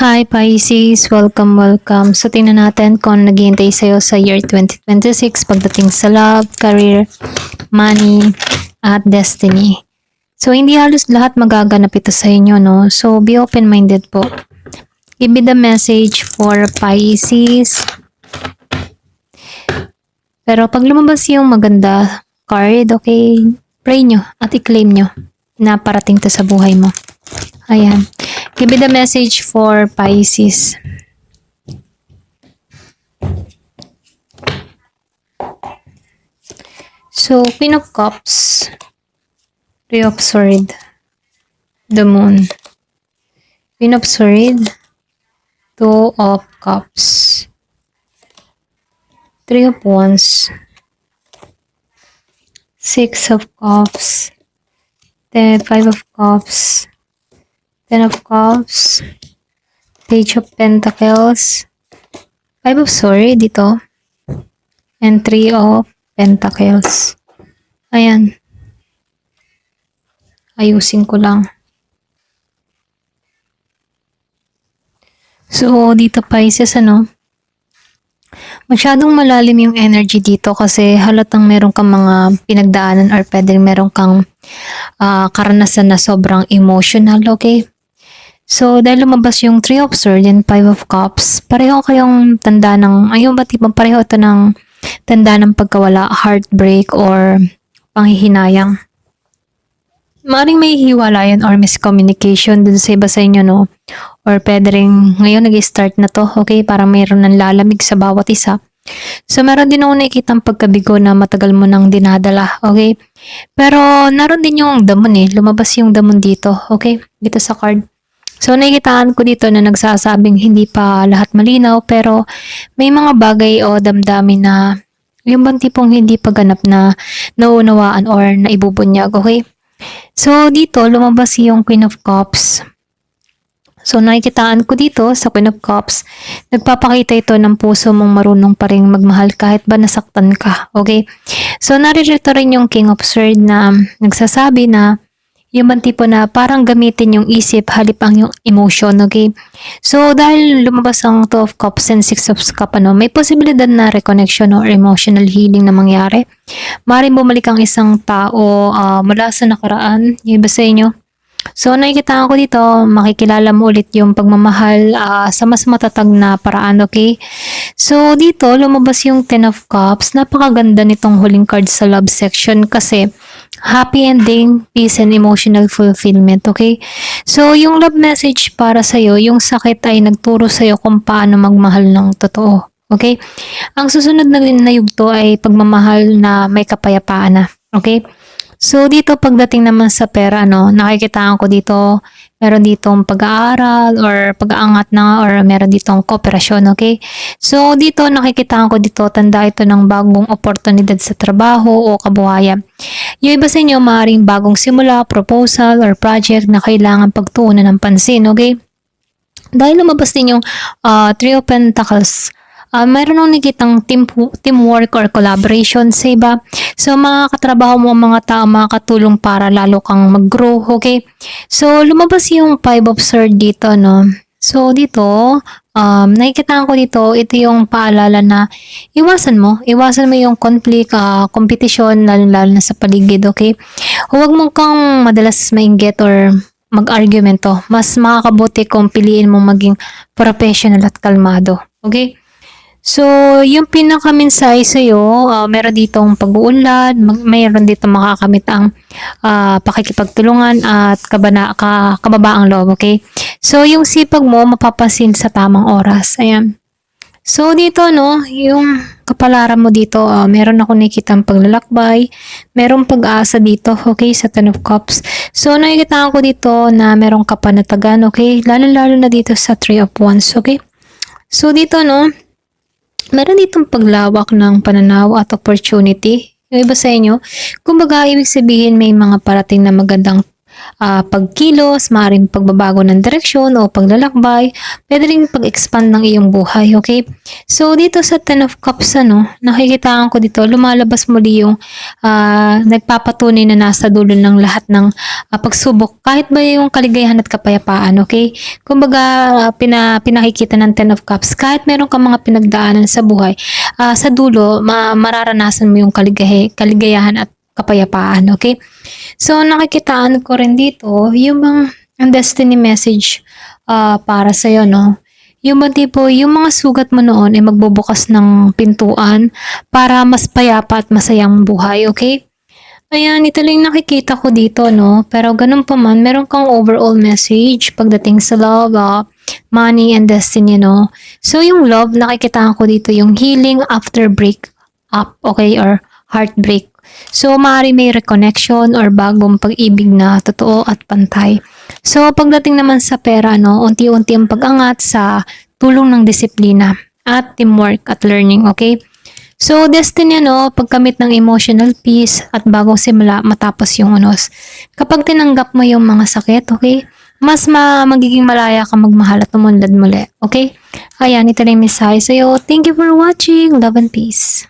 Hi Pisces, welcome. So tingnan natin kung naghihintay sa'yo sa year 2026 pagdating sa love, career, money, at destiny. So hindi halos lahat magaganap ito sa inyo, no? So be open-minded po. Give me the message for Pisces. Pero pag lumabas yung maganda card, okay, pray nyo at i-claim nyo na parating to sa buhay mo. Ayan. Give me the message for Pisces. So, Queen of Cups, Three of Swords, the Moon, Queen of Swords, Two of Cups, Three of Wands, Six of Cups, Five of Cups, Ten of Cups, Page of Pentacles, Five of Swords dito, and Three of Pentacles. Ayan. Ayusin ko lang. So, dito Pisces, masyadong malalim yung energy dito kasi halatang meron kang mga pinagdaanan or pwedeng meron kang karanasan na sobrang emotional, okay? So, dahil lumabas yung Three of Swords and Five of Cups, pareho kayong tanda ng, ayun ba tipong pareho ito ng tanda ng pagkawala, heartbreak, or panghihinayang. Maring may hiwalayan or miscommunication dun sa iba sa inyo, no? Or pwede rin ngayon nag-start na to, okay? Parang mayroon ng lalamig sa bawat isa. So, meron din ako nakikitang pagkabigo na matagal mo nang dinadala, okay? Pero, naroon din yung damon lumabas yung damon dito, okay? Dito sa card. So, nakikitaan ko dito na nagsasabing hindi pa lahat malinaw, pero may mga bagay o damdamin na yung bang tipong hindi pa ganap na naunawaan or naibubunyag, okay? So, dito, lumabas yung Queen of Cups. So, nakikitaan ko dito sa Queen of Cups, nagpapakita ito ng puso mong marunong pa rin magmahal kahit ba nasaktan ka, okay? So, naririto rin yung King of Swords na nagsasabi na yung bang tipo na parang gamitin yung isip halip ang yung emotion, okay? So, dahil lumabas ang Two of Cups and Six of Cups, may posibilidad na reconnection or emotional healing na mangyari. Maaaring bumalik ang isang tao mula sa nakaraan, yung iba sa inyo. So, nakikita ko dito, makikilala mo ulit yung pagmamahal sa mas matatag na paraan, okay? So, dito, lumabas yung Ten of Cups. Napakaganda nitong huling card sa love section kasi happy ending, peace, and emotional fulfillment, okay? So, yung love message para sa'yo, yung sakit ay nagturo sa'yo kung paano magmahal ng totoo, okay? Ang susunod na yugto ay pagmamahal na may kapayapaan na, okay? So, dito pagdating naman sa pera, nakikitaan ko dito, meron ditong pag-aaral or pag-aangat na or meron ditong kooperasyon, okay? So, dito nakikitaan ko dito, tanda ito ng bagong oportunidad sa trabaho o kabuhayan. Yung iba sa inyo, maaaring bagong simula, proposal, or project na kailangan pagtuunan ng pansin, okay? Dahil lumabas din yung Three of Pentacles, mayroon nung nakitang teamwork or collaboration sa iba. So, mga katrabaho mo, mga tao, makakatulong para lalo kang mag-grow, okay? So, lumabas yung Five of Swords dito, no? So, dito, nakikita ko dito, ito yung paalala na iwasan mo yung conflict, competition, lalo na sa paligid, okay? Huwag mo kang madalas mainggit or mag-argumento. Mas makakabuti kung piliin mo maging professional at kalmado, okay? So, yung pinaka-mensahe sa'yo, meron ditong pag-uunlad, mayroon ditong makakamit ang pakikipagtulungan at kababaang loob, okay? So, yung sipag mo, mapapansin sa tamang oras. Ayan. So, dito, yung kapalaran mo dito, meron ako nakikitang paglalakbay, merong pag-asa dito, okay, sa Ten of Cups. So, nakikita ko dito na merong kapanatagan, okay? Lalo-lalo na dito sa Three of Wands, okay? So, dito, meron ditong paglawak ng pananaw at opportunity. Yung iba sa inyo, kumbaga ibig sabihin may mga parating na magandang pagkilos, maaaring pagbabago ng direksyon o paglalakbay, pwede rin pag-expand ng iyong buhay, okay? So, dito sa Ten of Cups, nakikitaan ko dito, lumalabas muli yung nagpapatunay na nasa dulo ng lahat ng pagsubok, kahit ba yung kaligayahan at kapayapaan, okay? Kumbaga, pinakikita ng Ten of Cups, kahit meron kang mga pinagdaanan sa buhay, sa dulo, mararanasan mo yung kaligayahan at kapayapaan, okay? So, nakikitaan ko rin dito, yung ang destiny message para sa'yo, no? Yung mga tipo, yung mga sugat mo noon ay magbubukas ng pintuan para mas payapa at masayang buhay, okay? Ayan, ito lang yung nakikita ko dito, no? Pero ganun pa man, meron kang overall message pagdating sa love, money, and destiny, no? So, yung love, nakikitaan ko dito yung healing after break up, okay? Or heartbreak. So, maaari may reconnection or bagong pag-ibig na totoo at pantay. So, pagdating naman sa pera, no? Unti-unti ang pag-angat sa tulong ng disiplina at teamwork at learning, okay? So, destiny, pagkamit ng emotional peace at bagong simula matapos yung unos. Kapag tinanggap mo yung mga sakit, okay? Mas magiging malaya ka magmahal at umunlad muli, okay? Ayan, ito lang yung mensahe sa'yo. Thank you for watching. Love and peace.